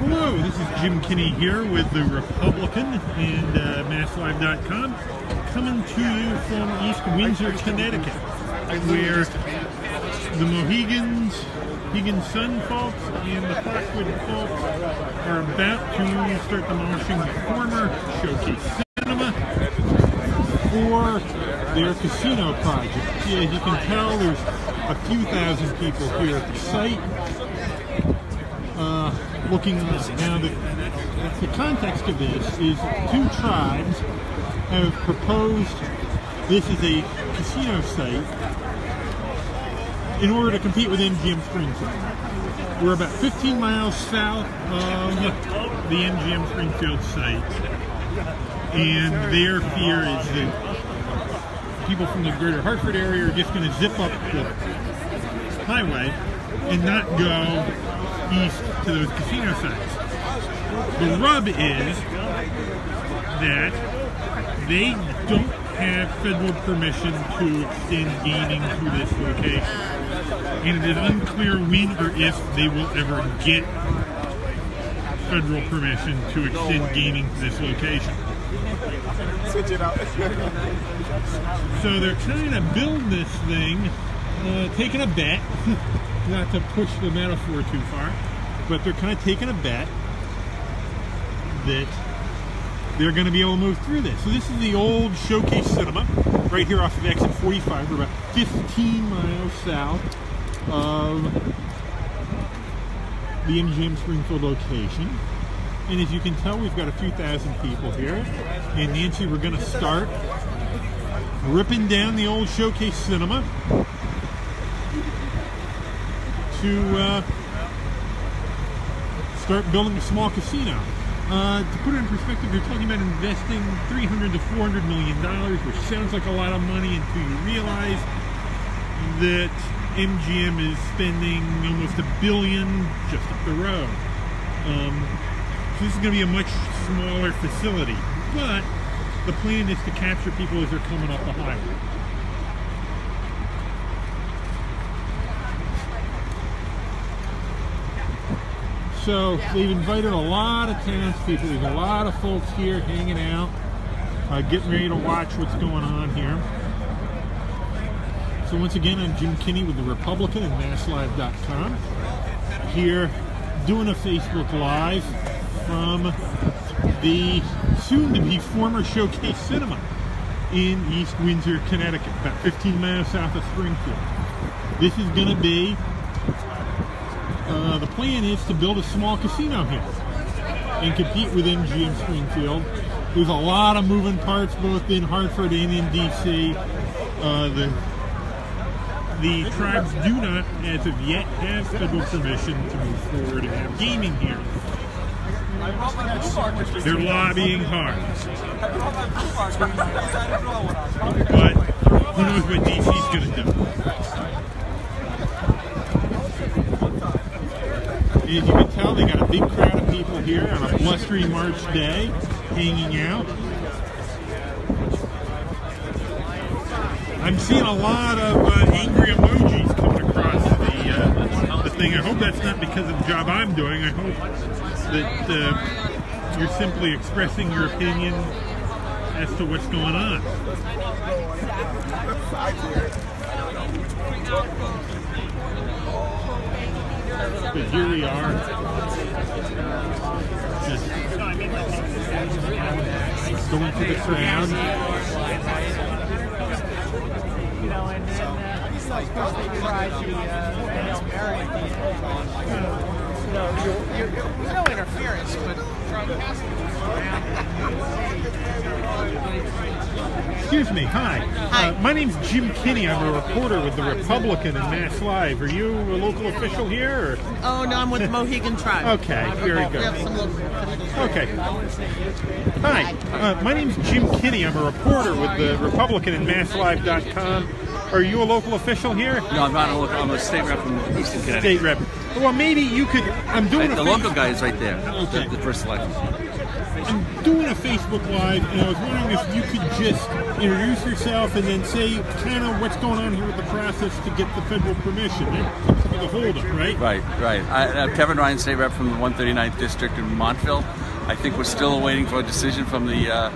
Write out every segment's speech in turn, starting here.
Hello, this is Jim Kinney here with the Republican and MassLive.com, coming to you from East Windsor, Connecticut, where the Mohegan Sun folks and the Foxwood folks are about to start demolishing the former Showcase Cinema for their casino project. Yeah, as you can tell, there's a few thousand people here at the site. Looking now, the context of this is two tribes have proposed this is a casino site in order to compete with MGM Springfield. We're about 15 miles south of the MGM Springfield site, and their fear is that people from the greater Hartford area are just going to zip up the highway and not go east to those casino sites. The rub is that they don't have federal permission to extend gaming to this location, and it is unclear when or if they will ever get federal permission to extend gaming to this location. Switch it out. So they're trying to build this thing, taking a bet, not to push the metaphor too far, but they're kind of taking a bet that they're going to be able to move through this. So this is the old Showcase Cinema, right here off of exit 45. We're about 15 miles south of the MGM Springfield location. And as you can tell, we've got a few thousand people here. And Nancy, we're going to start ripping down the old Showcase Cinema to start building a small casino. To put it in perspective, you're talking about investing $300 to $400 million, which sounds like a lot of money until you realize that MGM is spending almost $1 billion just up the road. So this is going to be a much smaller facility, but the plan is to capture people as they're coming up the highway. So they've invited a lot of townspeople. There's a lot of folks here hanging out, getting ready to watch what's going on here. So once again, I'm Jim Kinney with the Republican and MassLive.com, here doing a Facebook Live from the soon-to-be former Showcase Cinema in East Windsor, Connecticut, about 15 miles south of Springfield. This is going to be the plan is to build a small casino here and compete with MGM Springfield. There's a lot of moving parts both in Hartford and in DC. The tribes do not, as of yet, have federal permission to move forward and have gaming here. They're lobbying hard. But who knows what DC's going to do. As you can tell, they got a big crowd of people here on a blustery March day, hanging out. I'm seeing a lot of angry emojis coming across the thing. I hope that's not because of the job I'm doing. I hope that you're simply expressing your opinion as to what's going on. But here we are, just going through the crowd. You know, and then of course they tried the Hail Mary. No interference, but Excuse me, hi. Hi. My name's Jim Kinney. I'm a reporter with the Republican and Mass Live. Are you a local official here? Or? Oh, no, I'm with the Mohegan tribe. Okay, very good. We have some local. Okay. Hi, my name's Jim Kinney. I'm a reporter with the Republican and MassLive.com. Are you a local official here? No, I'm not a local. I'm a state rep from Eastern Connecticut. State rep. Well, maybe you could. I'm doing the local guy is right there. Okay. The first election. I'm doing a Facebook Live, and I was wondering if you could just introduce yourself and then say kind of what's going on here with the process to get the federal permission. That's the holdup, right? Right. I'm Kevin Ryan, state rep from the 139th District in Montville. I think we're still waiting for a decision from the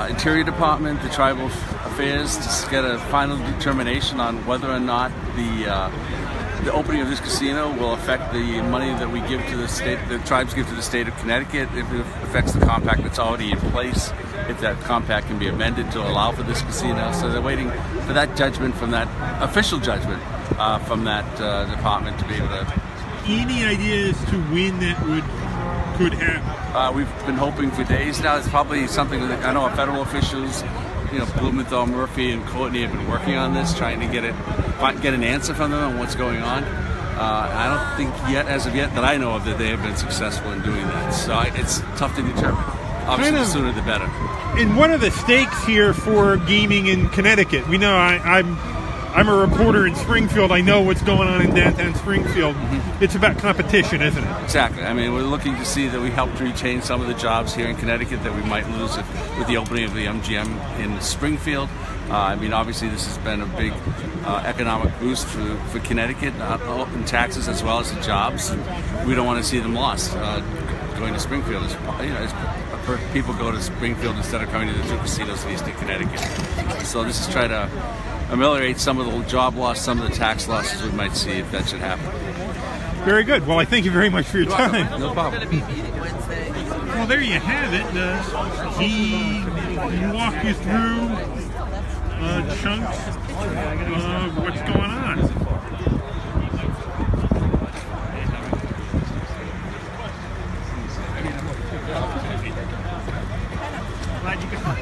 Interior Department, the Tribal Affairs, to get a final determination on whether or not the opening of this casino will affect the money that we give to the state, the tribes give to the state of Connecticut, if it affects the compact that's already in place, if that compact can be amended to allow for this casino. So they're waiting for that judgment, from that official judgment from that department, to be able to. Any ideas to when that could happen? We've been hoping for days now. It's probably something that I know our federal officials, Blumenthal, Murphy, and Courtney have been working on this, trying to get an answer from them on what's going on. I don't think as of yet, that I know of, that they have been successful in doing that. So it's tough to determine. Obviously, the sooner the better. And what are the stakes here for gaming in Connecticut? We know I'm a reporter in Springfield. I know what's going on in downtown Springfield. Mm-hmm. It's about competition, isn't it? Exactly. I mean, we're looking to see that we help to retain some of the jobs here in Connecticut that we might lose with the opening of the MGM in Springfield. I mean, obviously, this has been a big economic boost for Connecticut, in taxes as well as the jobs. We don't want to see them lost. Going to Springfield is, people go to Springfield instead of coming to the two casinos in Eastern Connecticut. So this is trying to ameliorate some of the job loss, some of the tax losses we might see if that should happen. Very good. Well, I thank you very much for your time. No problem. Well, there you have it. He walked you through chunks of what's going on.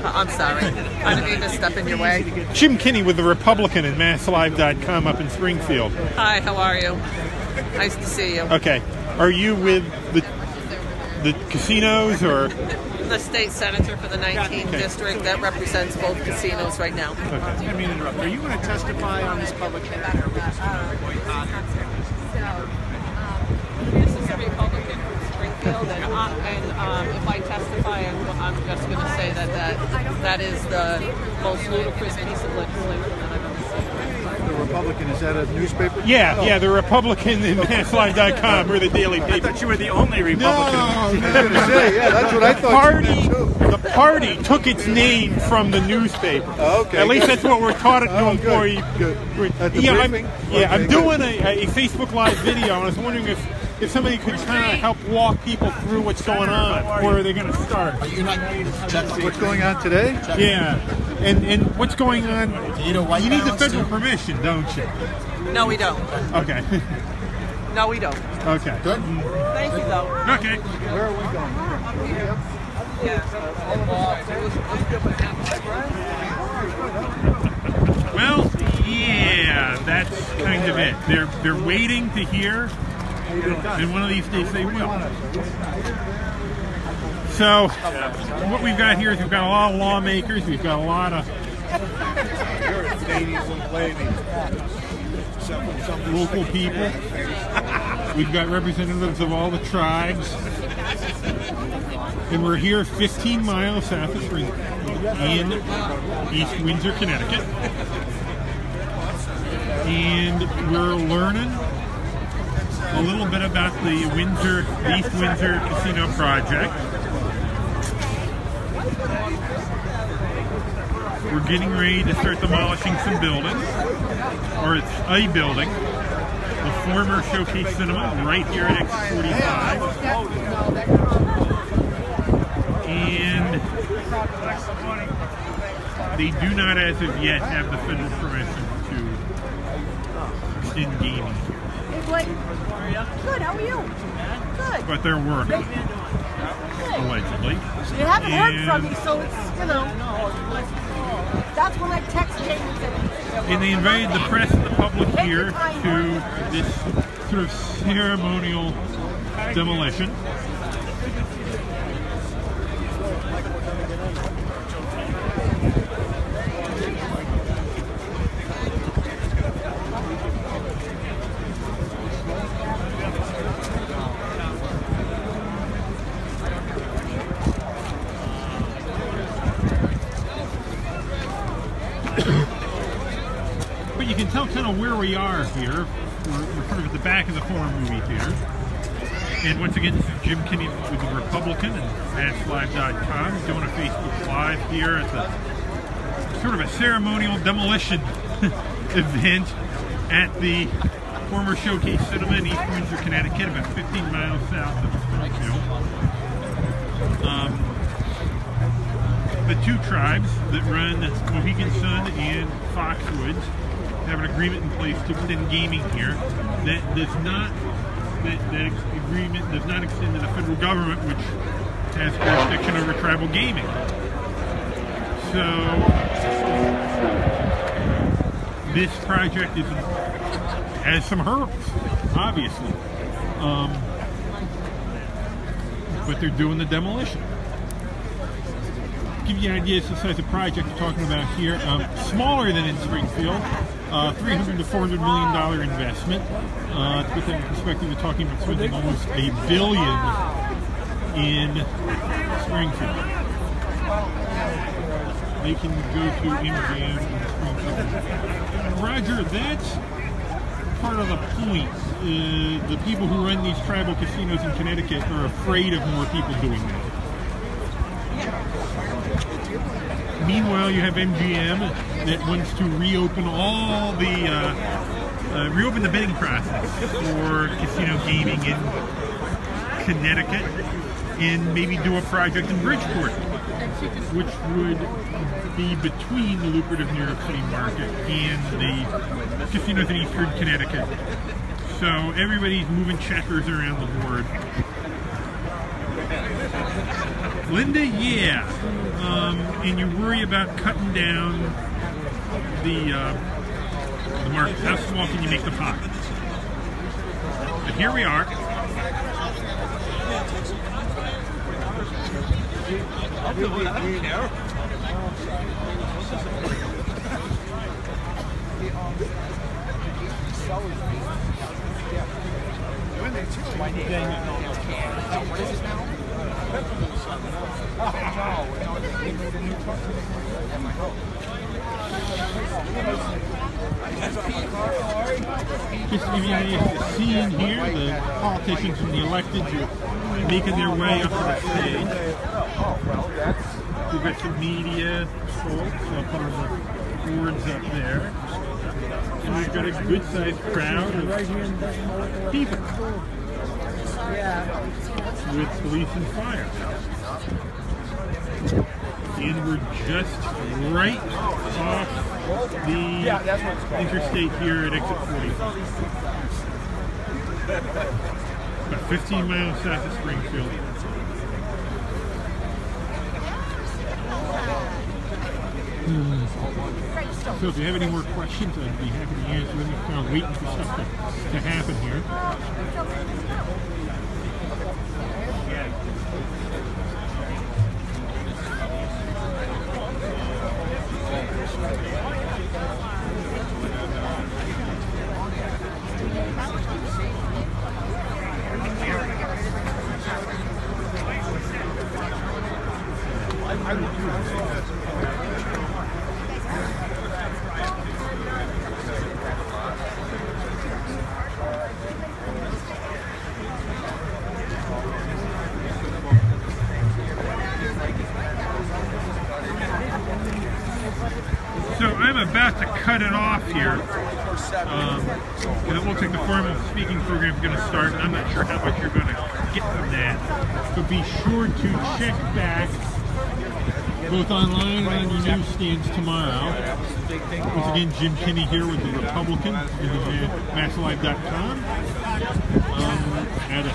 I'm sorry. I didn't mean to step in your way. Jim Kinney with the Republican at MassLive.com up in Springfield. Hi, how are you? Nice to see you. Okay. Are you with the casinos or? The state senator for the 19th district that represents both casinos right now. Okay. I mean, are you going to testify on this public hearing? This is a Republican from Springfield, and if I testify, I'm just going to say that is the most ludicrous piece of legislation that I've ever seen. The Republican, is that a newspaper? Yeah, the Republican in MassLive.com or the daily paper. I thought you were the only Republican. No, I was going to say, yeah, that's what I thought. The party took its name from the newspaper. Oh, okay. At least that's what we're taught at the employee. Good. At the briefing? I'm doing a Facebook Live video, and I was wondering if somebody could kind of help walk people through what's going on. Where are they going to start? What's going on today? Yeah. And what's going on? You need the federal permission, don't you? No, we don't. Okay. No, we don't. Okay. Good. Thank you, though. Okay. Where are we going? Well, yeah, that's kind of it. They're waiting to hear, and one of these days they will. So, what we've got here is we've got a lot of lawmakers, we've got a lot of local people, we've got representatives of all the tribes, and we're here 15 miles south of Springfield in East Windsor, Connecticut, and we're learning a little bit about the East Windsor Casino project. We're getting ready to start demolishing some buildings, or it's a building, the former Showcase Cinema right here at Exit 45. And they do not, as of yet, have the federal permission to extend gaming here. Good, how are you? Good. But they're working, allegedly. You haven't heard from me, so it's, that's when I text James. And they invited the press and the public here to this sort of ceremonial demolition. kind of where we are here. We're sort of at the back of the former movie theater. And once again, this is Jim Kinney with the Republican and MassLive.com doing a Facebook Live here at the sort of a ceremonial demolition event at the former Showcase Cinema in East Windsor, Connecticut, about 15 miles south of Springfield. The two tribes that run Mohegan Sun and Foxwoods have an agreement in place to extend gaming here. That agreement does not extend to the federal government, which has jurisdiction over tribal gaming. So this project has some hurdles, obviously, but they're doing the demolition. Give you an idea of the size of project we're talking about here. Smaller than in Springfield, $300 to $400 million investment. To put that in perspective, we're talking about spending almost $1 billion in Springfield. They can go to MGM in Springfield. Roger, that's part of the point. The people who run these tribal casinos in Connecticut are afraid of more people doing that. Meanwhile, you have MGM that wants to reopen all the reopen the bidding process for casino gaming in Connecticut, and maybe do a project in Bridgeport, which would be between the lucrative New York City market and the casinos in Eastern Connecticut. So everybody's moving checkers around the board. Linda, yeah. And you worry about cutting down the market. How small can you make the pot? But here we are. What is it now? Just to give you an idea of the scene here, the politicians and the electeds are making their way up to the stage. We've got some media folks up on the boards up there. And we've got a good-sized crowd of people with police and fire. And we're just right off the Interstate here at exit 40. About 15 miles south of Springfield. So if you have any more questions, I'd be happy to answer them. I'm kind of waiting for stuff to happen here. So I'm about to cut it off here, and it looks like the formal speaking program is going to start. I'm not sure how much you're going to get from that, but be sure to check back both online and on your newsstands tomorrow. Once again, Jim Kinney here with the Republican and MassLive.com at a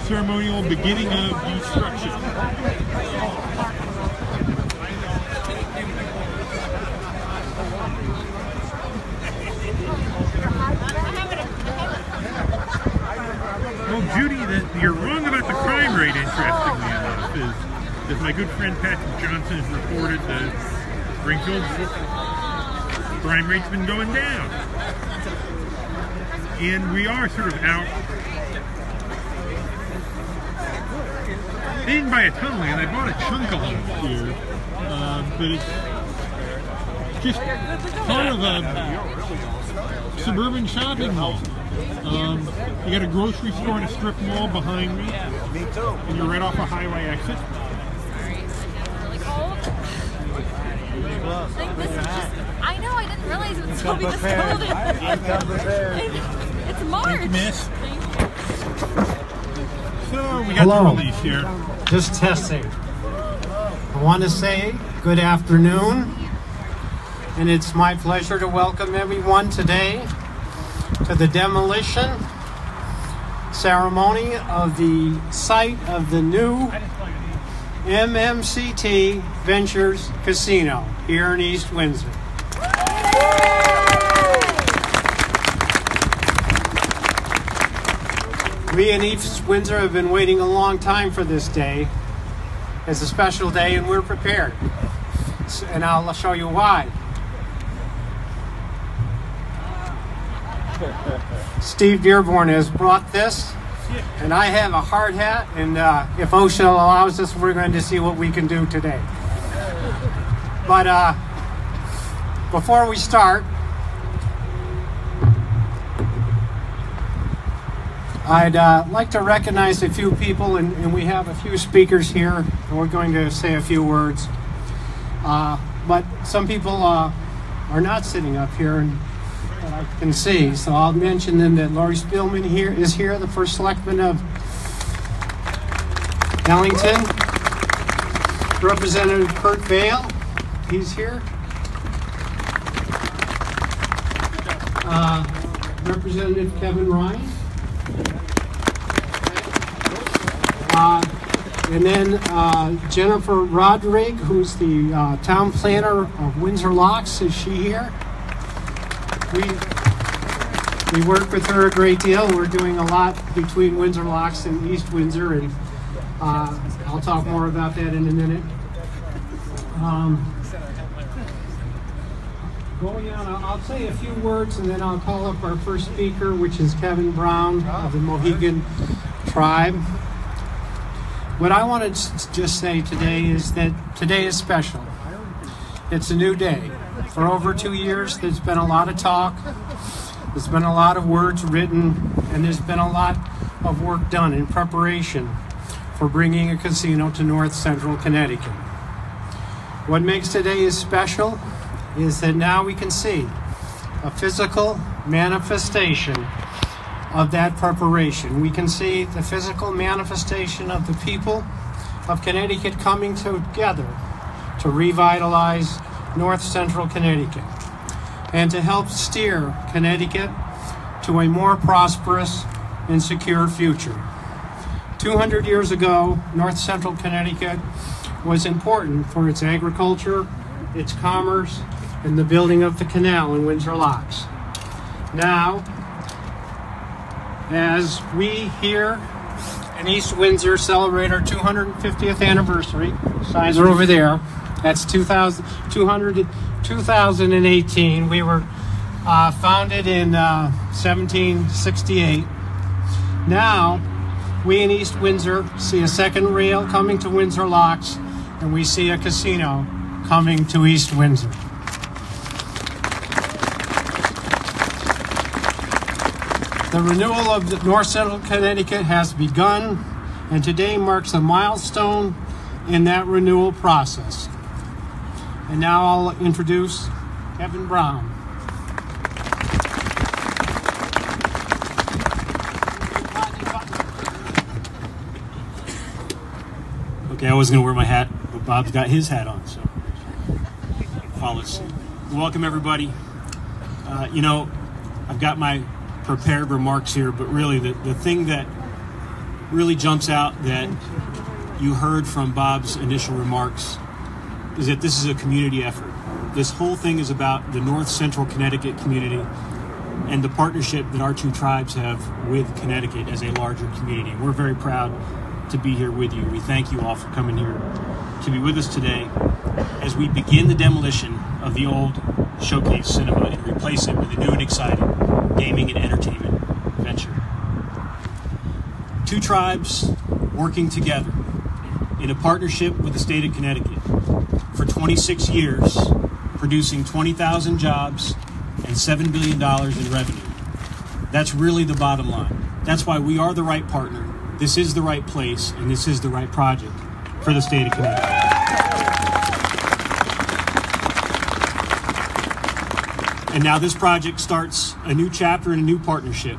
ceremonial beginning of destruction. Well, Judy, you're wrong about the crime rate, interestingly enough, as my good friend Patrick Johnson has reported, that Springfield's crime rate's been going down. And we are sort of out. They didn't buy a ton of land, I bought a chunk of land here, but just part of a suburban shopping mall. You got a grocery store and a strip mall behind me. Me too. And you're right off a highway exit. Really cold. Like this is just, I know, I didn't realize it was going to be this cold. It's March. Thank you, miss. So we got the release here. Just testing. I want to say good afternoon, and it's my pleasure to welcome everyone today to the demolition ceremony of the site of the new MMCT Ventures Casino here in East Windsor. We in East Windsor have been waiting a long time for this day. It's a special day and we're prepared. And I'll show you why. Steve Dearborn has brought this, and I have a hard hat, and if OSHA allows us, we're going to see what we can do today. But before we start, I'd like to recognize a few people, and we have a few speakers here, and we're going to say a few words. But some people are not sitting up here, and that I can see, so I'll mention them. That Laurie Spielman is here, the first selectman of Ellington. Representative Kurt Vale, he's here. Representative Kevin Ryan. And then Jennifer Rodrigue, who's the town planner of Windsor Locks. Is she here? We work with her a great deal. We're doing a lot between Windsor Locks and East Windsor, and I'll talk more about that in a minute. Going on, I'll say a few words, and then I'll call up our first speaker, which is Kevin Brown of the Mohegan tribe. What I want to just say today is that today is special. It's a new day. For over 2 years, there's been a lot of talk, there's been a lot of words written, and there's been a lot of work done in preparation for bringing a casino to North Central Connecticut. What makes today special is that now we can see a physical manifestation of that preparation. We can see the physical manifestation of the people of Connecticut coming together to revitalize North Central Connecticut and to help steer Connecticut to a more prosperous and secure future. 200 years ago, North Central Connecticut was important for its agriculture, its commerce, and the building of the canal in Windsor Locks. Now, as we here in East Windsor celebrate our 250th anniversary, signs are over there. That's 2018. We were founded in 1768. Now, we in East Windsor see a second rail coming to Windsor Locks, and we see a casino coming to East Windsor. The renewal of the North Central Connecticut has begun, and today marks a milestone in that renewal process. And now I'll introduce Kevin Brown. Okay, I wasn't going to wear my hat, but Bob's got his hat on, so follow suit. Welcome, everybody. I've got my prepared remarks here, but really the thing that really jumps out that you heard from Bob's initial remarks is that this is a community effort. This whole thing is about the North Central Connecticut community and the partnership that our two tribes have with Connecticut as a larger community. We're very proud to be here with you. We thank you all for coming here to be with us today as we begin the demolition of the old Showcase Cinema and replace it with a new and exciting gaming and entertainment venture. Two tribes working together in a partnership with the state of Connecticut. For 26 years, producing 20,000 jobs and $7 billion in revenue. That's really the bottom line. That's why we are the right partner. This is the right place, and this is the right project for the state of Connecticut. And now this project starts a new chapter and a new partnership.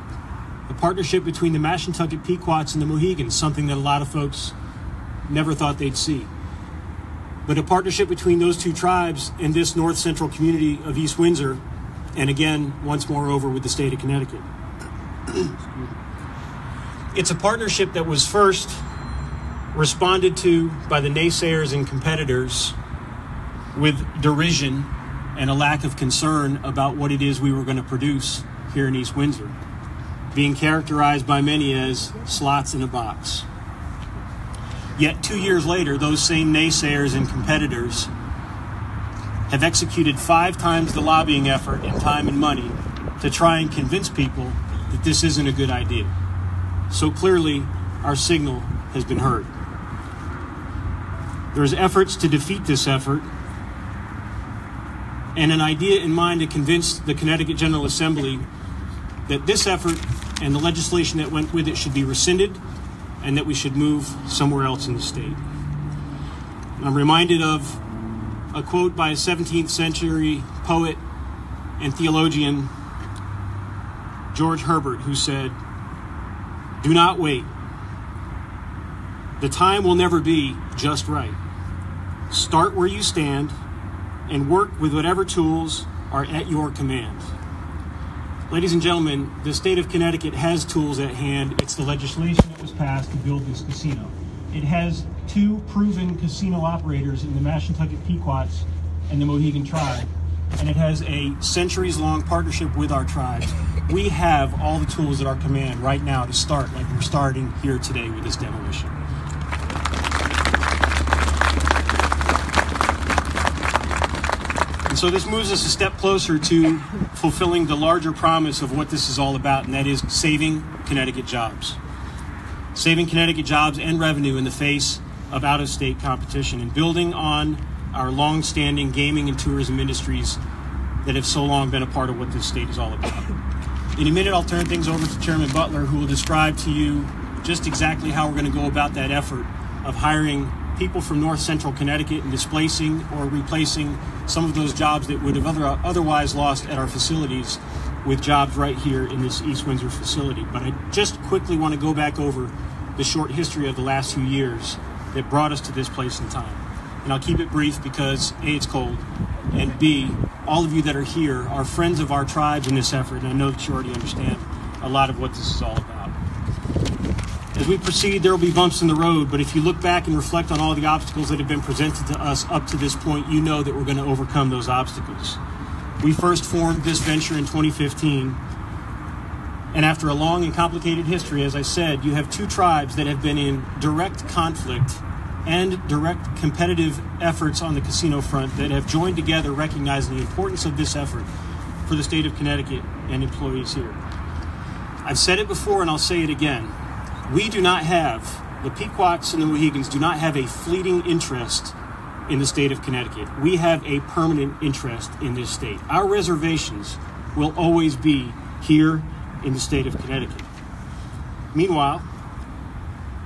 A partnership between the Mashantucket Pequots and the Mohegans, something that a lot of folks never thought they'd see. But a partnership between those two tribes in this north central community of East Windsor, and again, once more over with the state of Connecticut. It's a partnership that was first responded to by the naysayers and competitors with derision and a lack of concern about what it is we were going to produce here in East Windsor, being characterized by many as slots in a box. Yet 2 years later, those same naysayers and competitors have executed 5 times the lobbying effort in time and money to try and convince people that this isn't a good idea. So clearly, our signal has been heard. There's efforts to defeat this effort and an idea in mind to convince the Connecticut General Assembly that this effort and the legislation that went with it should be rescinded and that we should move somewhere else in the state. I'm reminded of a quote by a 17th century poet and theologian, George Herbert, who said, "Do not wait. The time will never be just right. Start where you stand and work with whatever tools are at your command." Ladies and gentlemen, the state of Connecticut has tools at hand. It's the legislation that was passed to build this casino. It has 2 proven casino operators in the Mashantucket Pequots and the Mohegan tribe, and it has a centuries-long partnership with our tribes. We have all the tools at our command right now to start like we're starting here today with this demolition. And so this moves us a step closer to fulfilling the larger promise of what this is all about, and that is saving Connecticut jobs. Saving Connecticut jobs and revenue in the face of out-of-state competition, and building on our long-standing gaming and tourism industries that have so long been a part of what this state is all about. In a minute, I'll turn things over to Chairman Butler, who will describe to you just exactly how we're going to go about that effort of hiring people from north central Connecticut and displacing or replacing some of those jobs that would have otherwise lost at our facilities with jobs right here in this East Windsor facility. But I just quickly want to go back over the short history of the last 2 years that brought us to this place in time. And I'll keep it brief because A, it's cold, and B, all of you that are here are friends of our tribes in this effort, and I know that you already understand a lot of what this is all about. As we proceed, there will be bumps in the road, but if you look back and reflect on all the obstacles that have been presented to us up to this point, you know that we're going to overcome those obstacles. We first formed this venture in 2015, and after a long and complicated history, as I said, you have 2 tribes that have been in direct conflict and direct competitive efforts on the casino front that have joined together, recognizing the importance of this effort for the state of Connecticut and employees here. I've said it before and I'll say it again. We do not have, the Pequots and the Mohegans do not have a fleeting interest in the state of Connecticut. We have a permanent interest in this state. Our reservations will always be here in the state of Connecticut. Meanwhile,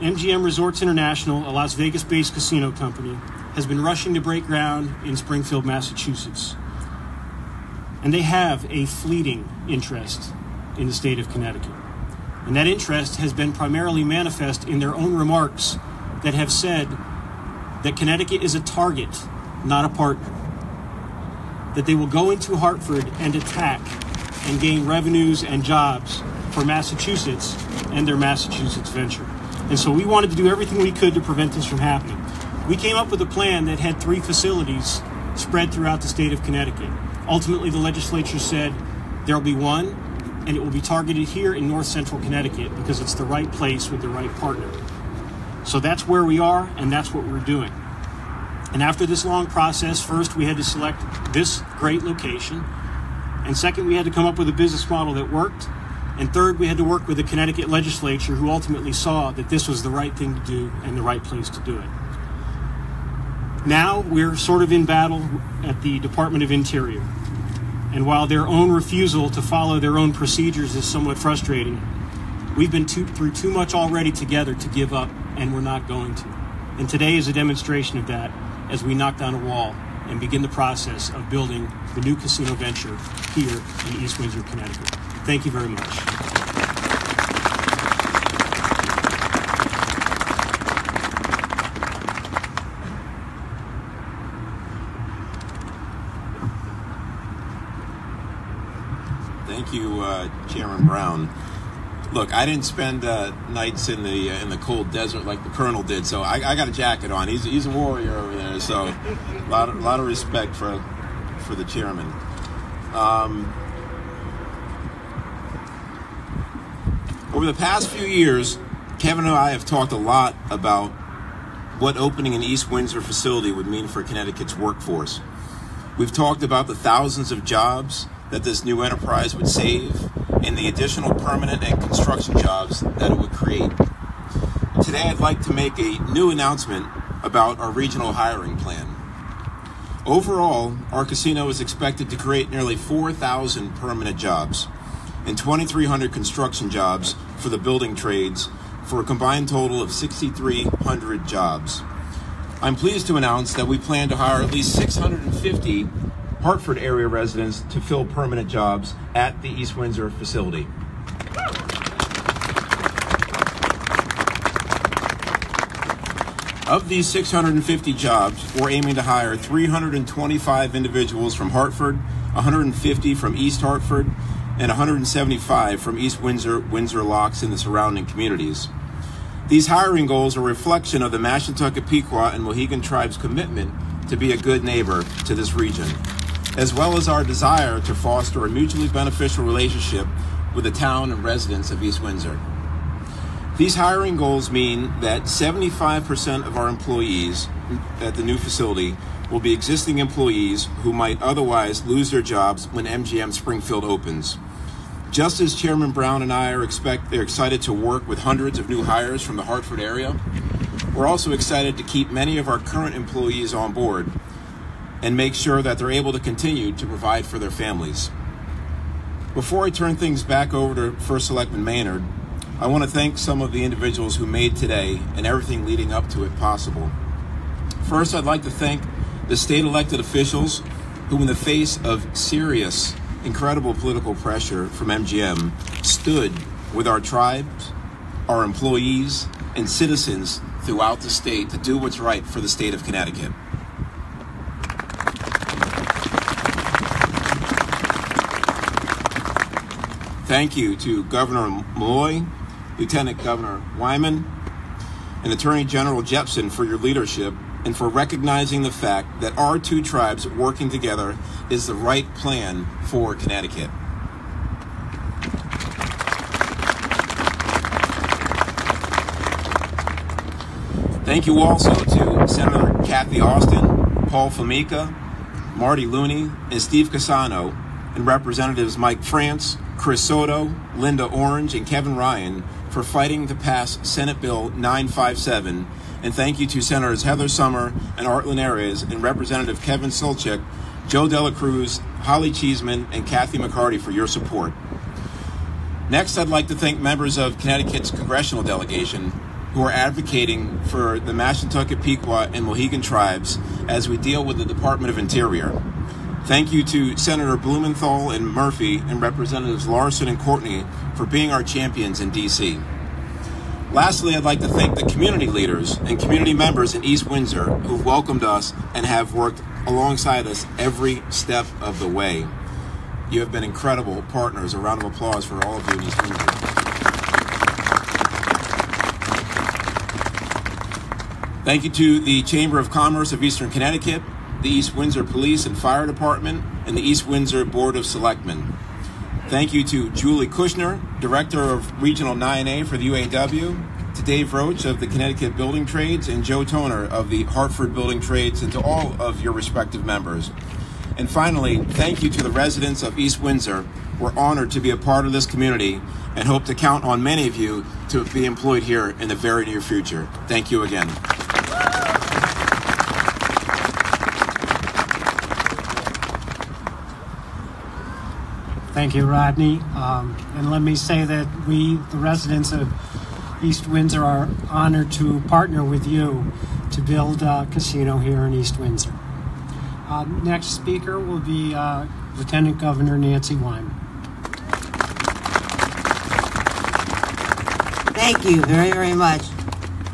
MGM Resorts International, a Las Vegas-based casino company, has been rushing to break ground in Springfield, Massachusetts. And they have a fleeting interest in the state of Connecticut. And that interest has been primarily manifest in their own remarks that have said that Connecticut is a target, not a partner. That they will go into Hartford and attack and gain revenues and jobs for Massachusetts and their Massachusetts venture. And so we wanted to do everything we could to prevent this from happening. We came up with a plan that had 3 facilities spread throughout the state of Connecticut. Ultimately, the legislature said there will be 1, and it will be targeted here in north central Connecticut because it's the right place with the right partner. So that's where we are, and that's what we're doing. And after this long process, first we had to select this great location, and second we had to come up with a business model that worked, and third we had to work with the Connecticut legislature, who ultimately saw that this was the right thing to do and the right place to do it. Now we're sort of in battle at the Department of Interior. And while their own refusal to follow their own procedures is somewhat frustrating, we've been through too much already together to give up, and we're not going to. And today is a demonstration of that as we knock down a wall and begin the process of building the new casino venture here in East Windsor, Connecticut. Thank you very much. Thank you, Chairman Brown. Look, I didn't spend nights in the cold desert like the Colonel did, so I got a jacket on. He's a warrior over there, so a lot of respect for the chairman. Over the past few years, Kevin and I have talked a lot about what opening an East Windsor facility would mean for Connecticut's workforce. We've talked about the thousands of jobs that this new enterprise would save and the additional permanent and construction jobs that it would create. Today I'd like to make a new announcement about our regional hiring plan. Overall, our casino is expected to create nearly 4,000 permanent jobs and 2,300 construction jobs for the building trades for a combined total of 6,300 jobs. I'm pleased to announce that we plan to hire at least 650 Hartford area residents to fill permanent jobs at the East Windsor facility. Of these 650 jobs, we're aiming to hire 325 individuals from Hartford, 150 from East Hartford, and 175 from East Windsor, Windsor Locks, and the surrounding communities. These hiring goals are a reflection of the Mashantucket, Pequot, and Mohegan tribes' commitment to be a good neighbor to this region, as well as our desire to foster a mutually beneficial relationship with the town and residents of East Windsor. These hiring goals mean that 75% of our employees at the new facility will be existing employees who might otherwise lose their jobs when MGM Springfield opens. Just as Chairman Brown and I are excited to work with hundreds of new hires from the Hartford area, we're also excited to keep many of our current employees on board and make sure that they're able to continue to provide for their families. Before I turn things back over to First Selectman Maynard, I want to thank some of the individuals who made today and everything leading up to it possible. First, I'd like to thank the state elected officials who, in the face of serious, incredible political pressure from MGM, stood with our tribes, our employees, and citizens throughout the state to do what's right for the state of Connecticut. Thank you to Governor Malloy, Lieutenant Governor Wyman, and Attorney General Jepsen for your leadership and for recognizing the fact that our two tribes working together is the right plan for Connecticut. Thank you also to Senator Kathy Austin, Paul Formica, Marty Looney, and Steve Cassano, and Representatives Mike France, Chris Soto, Linda Orange, and Kevin Ryan for fighting to pass Senate Bill 957. And thank you to Senators Heather Sommer and Art Linares and Representative Kevin Solchik, Joe Dela Cruz, Holly Cheeseman, and Kathy McCarty for your support. Next, I'd like to thank members of Connecticut's congressional delegation who are advocating for the Mashantucket, Pequot, and Mohegan tribes as we deal with the Department of Interior. Thank you to Senator Blumenthal and Murphy and Representatives Larson and Courtney for being our champions in D.C. Lastly, I'd like to thank the community leaders and community members in East Windsor who've welcomed us and have worked alongside us every step of the way. You have been incredible partners. A round of applause for all of you in East Windsor. Thank you to the Chamber of Commerce of Eastern Connecticut, the East Windsor Police and Fire Department, and the East Windsor Board of Selectmen. Thank you to Julie Kushner, Director of Regional 9A for the UAW, to Dave Roach of the Connecticut Building Trades, and Joe Toner of the Hartford Building Trades, and to all of your respective members. And finally, thank you to the residents of East Windsor. We're honored to be a part of this community and hope to count on many of you to be employed here in the very near future. Thank you again. Thank you, Rodney. And let me say that we, the residents of East Windsor, are honored to partner with you to build a casino here in East Windsor. Next speaker will be Lieutenant Governor Nancy Wyman. Thank you very, very much.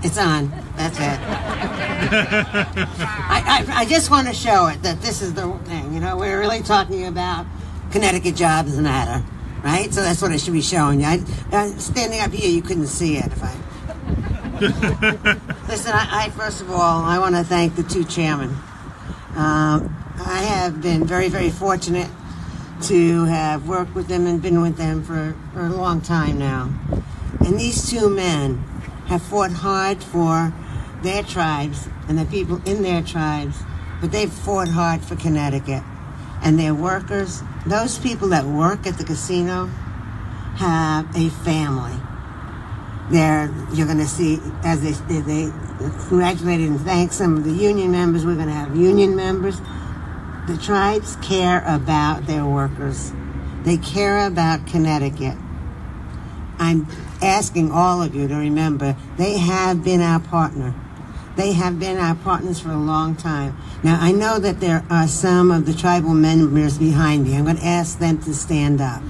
It's on. That's it. I just want to show it that this is the thing. You know, we're really talking about Connecticut jobs matter, right? So that's what I should be showing you. Standing up here, you couldn't see it. If I listen, I first of all, I want to thank the two chairmen. I have been very, very fortunate to have worked with them and been with them for a long time now. And these two men have fought hard for their tribes and the people in their tribes, but they've fought hard for Connecticut. And their workers, those people that work at the casino, have a family. You're going to see, as they congratulated and thanked some of the union members, we're going to have union members. The tribes care about their workers. They care about Connecticut. I'm asking all of you to remember, they have been our partner. They have been our partners for a long time. Now, I know that there are some of the tribal members behind me. I'm going to ask them to stand up.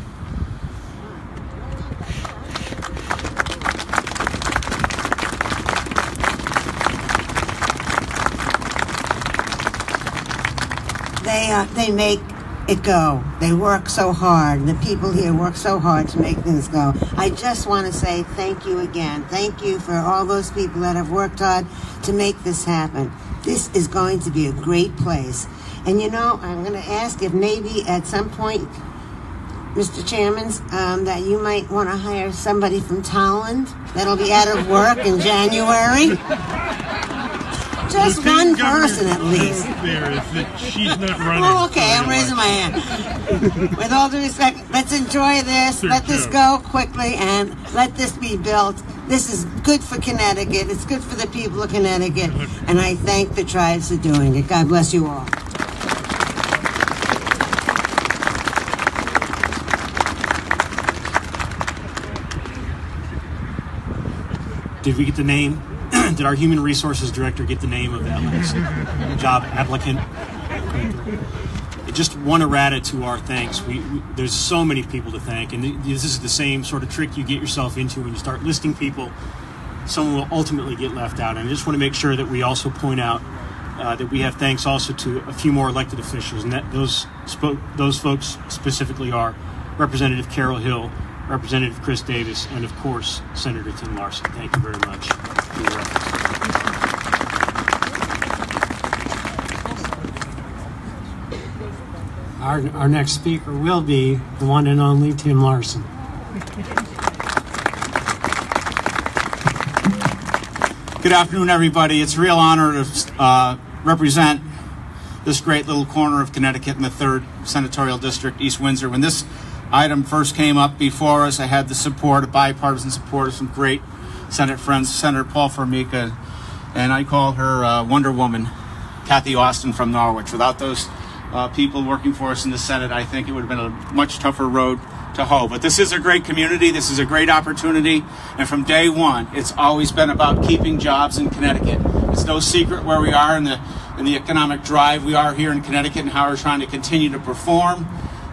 They make it go. They work so hard. The people here work so hard to make things go. I just want to say thank you again. Thank you for all those people that have worked hard to make this happen. This is going to be a great place. And you know, I'm going to ask if maybe at some point, Mr. Chairman, that you might want to hire somebody from Towland that'll be out of work in January. Just one person at least. There is that she's not running. Oh, okay, I'm raising my hand. With all due respect, let's enjoy this. Let this go quickly and let this be built. This is good for Connecticut. It's good for the people of Connecticut. And I thank the tribes for doing it. God bless you all. Did we get the name? Did our Human Resources Director get the name of that last job applicant? Just one errata to our thanks. There's so many people to thank, and this is the same sort of trick you get yourself into when you start listing people. Someone will ultimately get left out, and I just want to make sure that we also point out that we have thanks also to a few more elected officials, and that those folks specifically are Representative Carol Hill, Representative Chris Davis, and of course, Senator Tim Larson. Thank you very much for your efforts. Our next speaker will be the one and only Tim Larson. Good afternoon, everybody. It's a real honor to represent this great little corner of Connecticut in the 3rd Senatorial District, East Windsor. When this item first came up before us, I had the support, a bipartisan support of some great Senate friends, Senator Paul Formica, and I call her Wonder Woman, Kathy Austin from Norwich. Without those people working for us in the Senate, I think it would have been a much tougher road to hoe. But this is a great community. This is a great opportunity. And from day one, it's always been about keeping jobs in Connecticut. It's no secret where we are in the economic drive we are here in Connecticut and how we're trying to continue to perform.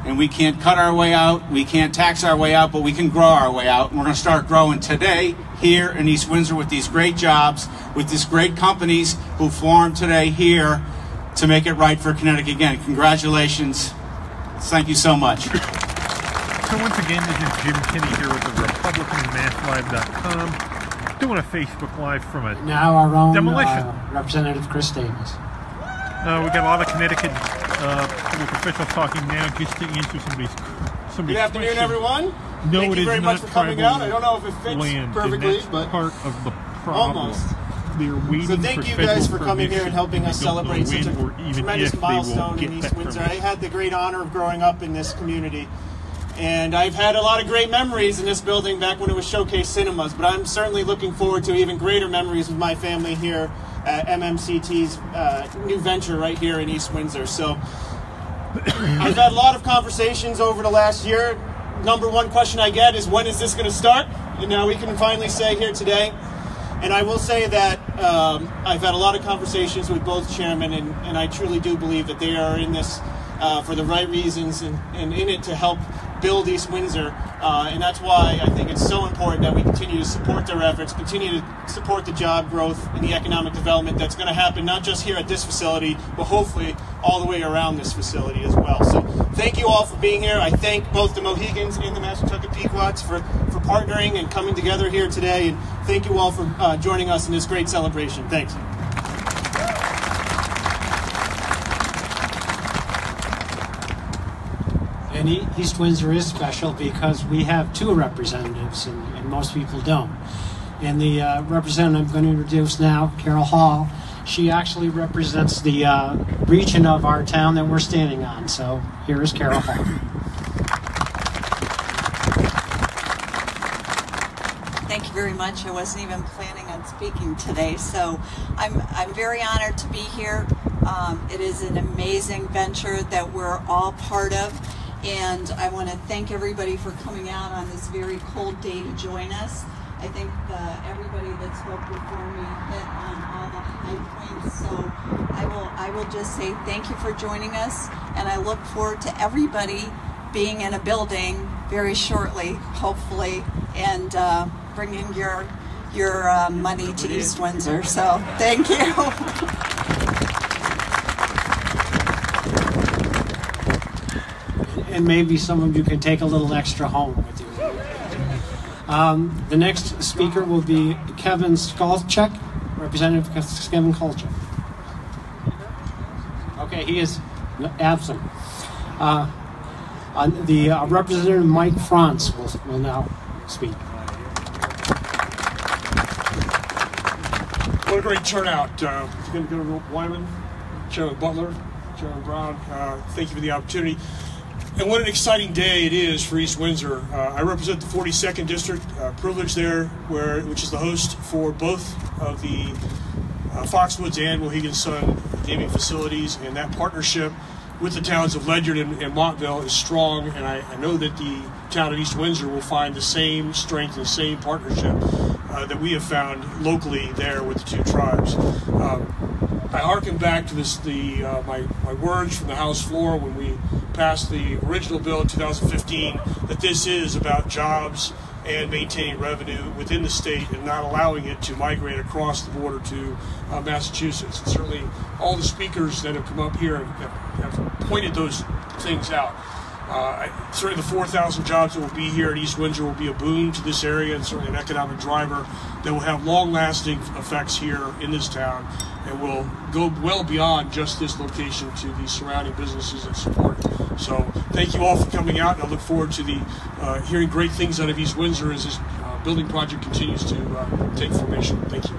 And we can't cut our way out, we can't tax our way out, but we can grow our way out. And we're going to start growing today here in East Windsor with these great jobs, with these great companies who formed today here to make it right for Connecticut again. Congratulations. Thank you so much. So once again, this is Jim Kinney here with the RepublicanMassLive.com, doing a Facebook Live from a now our own demolition. Representative Chris Davis. We got a lot of Connecticut public officials talking now just to answer somebody's Good afternoon, question. everyone. No, Thank it you is very much not for coming tribal out. I don't know if it fits land, perfectly, and that's but part of the problem. almost. They're waiting So thank for you guys for federal coming here and helping us permission. They don't know celebrate such when or a even tremendous if they will milestone get in that East Windsor. I permission. had the great honor of growing up in this community, and I've had a lot of great memories in this building back when it was Showcase Cinemas, but I'm certainly looking forward to even greater memories with my family here at MMCT's new venture right here in East Windsor. So I've had a lot of conversations over the last year. Number one question I get is, when is this going to start? And now we can finally say here today. And I will say that I've had a lot of conversations with both chairmen, and I truly do believe that they are in this for the right reasons and in it to help build East Windsor. And that's why I think it's so important that we continue to support their efforts, continue to support the job growth and the economic development that's going to happen not just here at this facility, but hopefully all the way around this facility as well. So thank you all for being here. I thank both the Mohegans and the Mashantucket Pequots for partnering and coming together here today. And thank you all for joining us in this great celebration. Thanks. And East Windsor is special because we have two representatives, and most people don't. And the representative I'm going to introduce now, Carol Hall, she actually represents the region of our town that we're standing on. So here is Carol Hall. Thank you very much. I wasn't even planning on speaking today, so I'm very honored to be here. It is an amazing venture that we're all part of. And I want to thank everybody for coming out on this very cold day to join us. I think everybody that spoke before me hit on all the high points. So I will just say thank you for joining us, and I look forward to everybody being in a building very shortly, hopefully, and bringing your money to East Windsor. So thank you. And maybe some of you can take a little extra home with you. The next speaker will be Kevin Skolchek, Representative Kevin Kolchak. Okay, he is absent. The Representative Mike Franz will now speak. What a great turnout. Governor Wyman, Chairman Butler, Chairman Brown, thank you for the opportunity. And what an exciting day it is for East Windsor. I represent the 42nd District, privileged there, which is the host for both of the Foxwoods and Mohegan Sun gaming facilities, and that partnership with the towns of Ledyard and Montville is strong, and I know that the town of East Windsor will find the same strength and the same partnership that we have found locally there with the two tribes. I hearken back to my words from the House floor when we passed the original bill in 2015, that this is about jobs and maintaining revenue within the state and not allowing it to migrate across the border to Massachusetts. And certainly all the speakers that have come up here have pointed those things out. Certainly the 4,000 jobs that will be here at East Windsor will be a boon to this area, and certainly an economic driver that will have long-lasting effects here in this town and will go well beyond just this location to the surrounding businesses that support it. So thank you all for coming out, and I look forward to hearing great things out of East Windsor as this building project continues to take formation. Thank you.